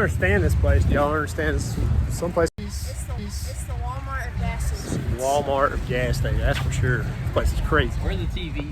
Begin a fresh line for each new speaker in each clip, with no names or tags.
understand this place. Do y'all understand this? Someplace.
It's the Walmart of gas stations.
Walmart of gas station, that's for sure. This place is crazy.
Where the TV?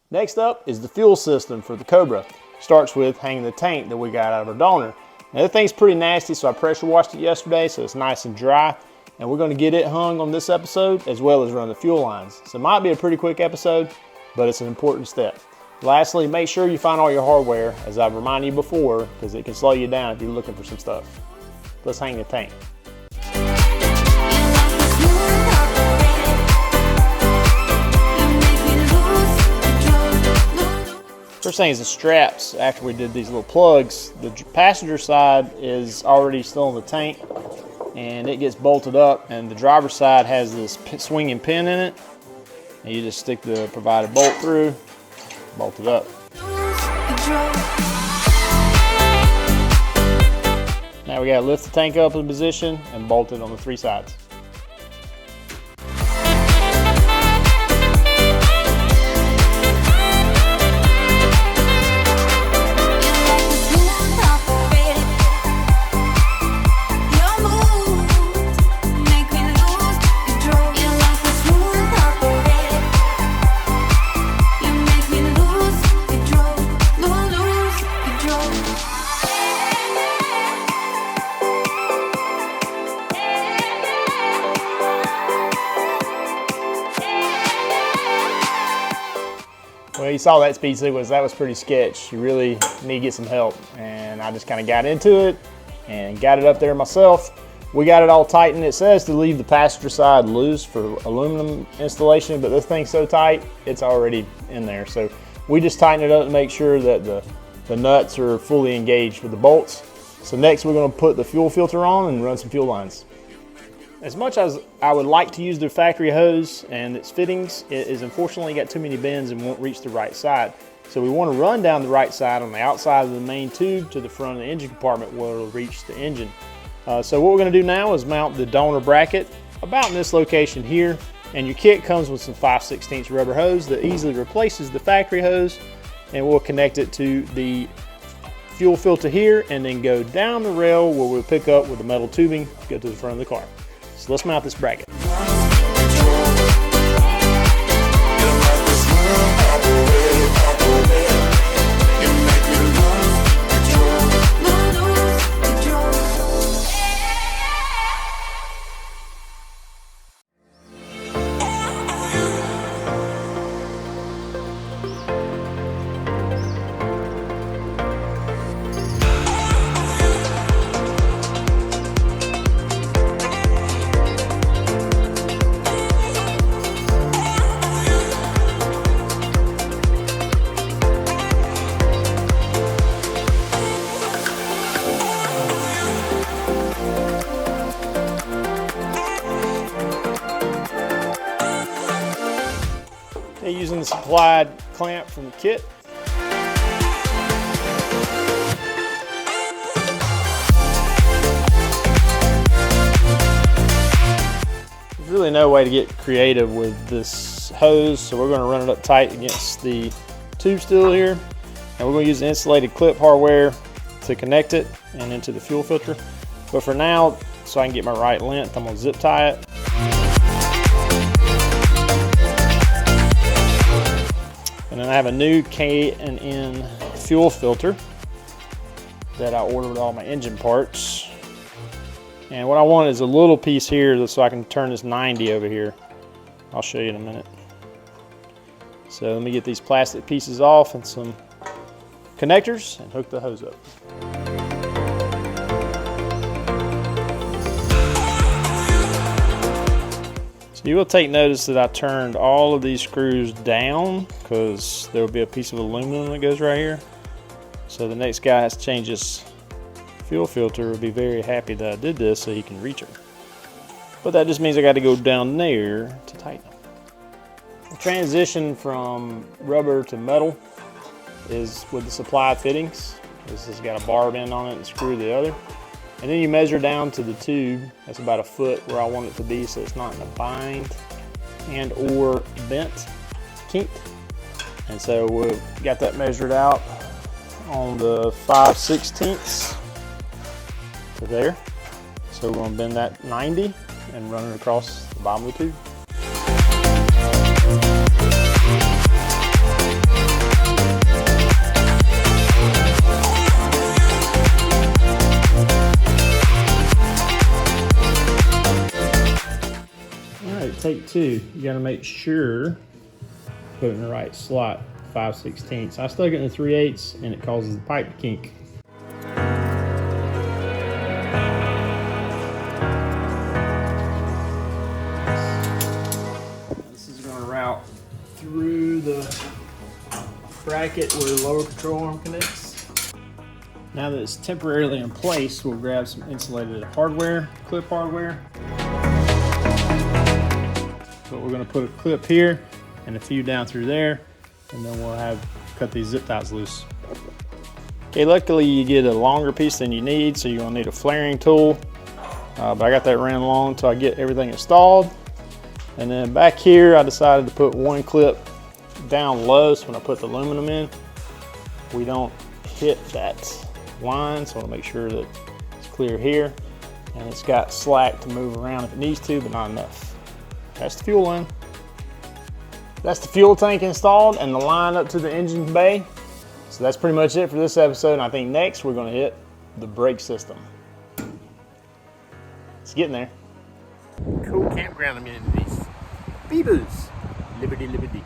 Next up is the fuel system for the Cobra. Starts with hanging the tank that we got out of our donor. Now the thing's pretty nasty, so I pressure washed it yesterday so it's nice and dry. And we're going to get it hung on this episode as well as run the fuel lines. So it might be a pretty quick episode, but it's an important step. Lastly, make sure you find all your hardware, as I've reminded you before, because it can slow you down if you're looking for some stuff. Let's hang the tank. First thing is the straps. After we did these little plugs, the passenger side is already still in the tank and it gets bolted up, and the driver's side has this swinging pin in it, and you just stick the provided bolt through, bolt it up. Now we gotta lift the tank up in position and bolt it on the three sides. Well, you saw that speed sequence, that was pretty sketch. You really need to get some help. And I just kind of got into it and got it up there myself. We got it all tightened. It says to leave the passenger side loose for aluminum installation, but this thing's so tight, it's already in there. So we just tighten it up to make sure that the nuts are fully engaged with the bolts. So next we're gonna put the fuel filter on and run some fuel lines. As much as I would like to use the factory hose and its fittings, it is unfortunately got too many bends and won't reach the right side. So we want to run down the right side on the outside of the main tube to the front of the engine compartment where it'll reach the engine. So what we're going to do now is mount the donor bracket about in this location here, and your kit comes with some 5/16 rubber hose that easily replaces the factory hose, and we'll connect it to the fuel filter here and then go down the rail where we'll pick up with the metal tubing, go to the front of the car. So let's mount this bracket. Using the supplied clamp from the kit. There's really no way to get creative with this hose, so we're going to run it up tight against the tube still here, and we're going to use the insulated clip hardware to connect it and into the fuel filter. But for now, so I can get my right length, I'm going to zip tie it. And then I have a new K&N fuel filter that I ordered with all my engine parts. And what I want is a little piece here so I can turn this 90 over here. I'll show you in a minute. So let me get these plastic pieces off and some connectors and hook the hose up. So you will take notice that I turned all of these screws down because there will be a piece of aluminum that goes right here. So the next guy has to change his fuel filter will be very happy that I did this so he can reach her. But that just means I got to go down there to tighten them. The transition from rubber to metal is with the supplied fittings. This has got a barb end on it and screw the other. And then you measure down to the tube. That's about a foot where I want it to be so it's not in a bind and or bent, kinked. And so we got that measured out on the 5/16 to there. So we're gonna bend that 90 and run it across the bottom of the tube. All right, take two. You gotta make sure put it in the right slot, 5/16. I stuck it in the 3/8 and it causes the pipe to kink. This is going to route through the bracket where the lower control arm connects. Now that it's temporarily in place, we'll grab some insulated hardware, clip hardware. So we're going to put a clip here and a few down through there, and then we'll cut these zip ties loose. Okay, luckily you get a longer piece than you need, so you're gonna need a flaring tool. But I got that ran along until I get everything installed. And then back here, I decided to put one clip down low, so when I put the aluminum in, we don't hit that line. So I wanna make sure that it's clear here. And it's got slack to move around if it needs to, but not enough. That's the fuel line. That's the fuel tank installed and the line up to the engine bay. So that's pretty much it for this episode. And I think next we're gonna hit the brake system. It's getting there. Cool campground amenities. Beavers. Liberty, liberty.